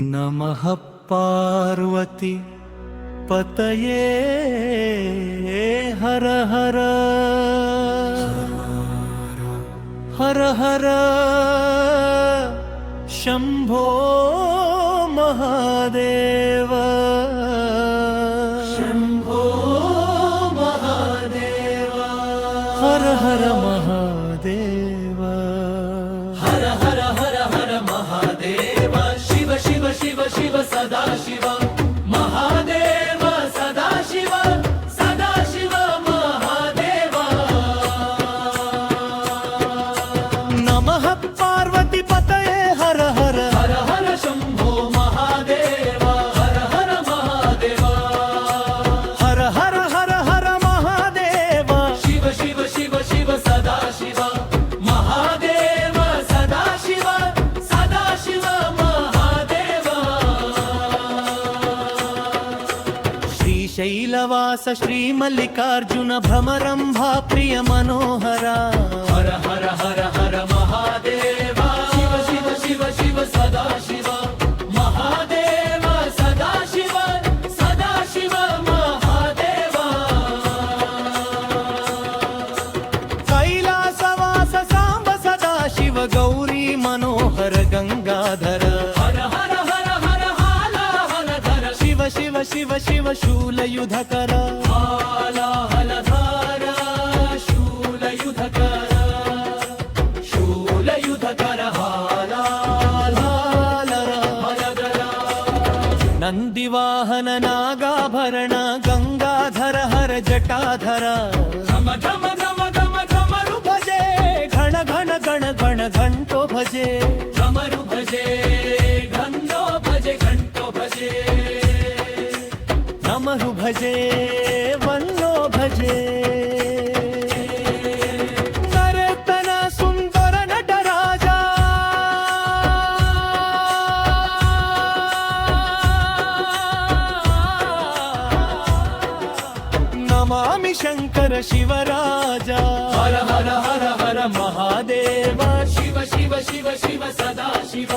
नमः पार्वती पतये हर हर हर हर शंभो महादेव शंभो महादेव हर हर महादेव हर हर हर हर महादेव शिव शिव शिव शिव सदा शिव महादेव सदा शिव महादेव नमः पार्वती पतये हर हर हर हर शंभो महादेव हर हर महादेव हर हर हर हर महादेव शिव शिव शिव शिव सदा शिव महादेव सदा शिव महादेव श्रीशैलवास श्रीमल्लिकार्जुन भ्रमरंभा प्रिय मनोहरा हर हर हर हर महादेव शिव शिव शिव शिव सदा शिव महादेव सदा शिव महादेव कैलासवास सांब सदा शिव गौरी मनोहर गंगाधर हर हर हर हर हाला हलधर शिव शिव शिव शिव शूलयुधकर हाला हलधर शूलयुधकर हाला हलधर नंदिवाहन नागाभरण गंगाधर हर जटाधर धम धम धम धम धमरु भजे घण घण गण गण घंटो भजे धमरु भजे घंटो भजे घंटो भजे नमहु भजे वन्नो भजे नर्तन सुंदर नटराजा नमामि शंकर शिवराजा हर हर हर हर महादेव शिव शिव शिव शिव सदा शिव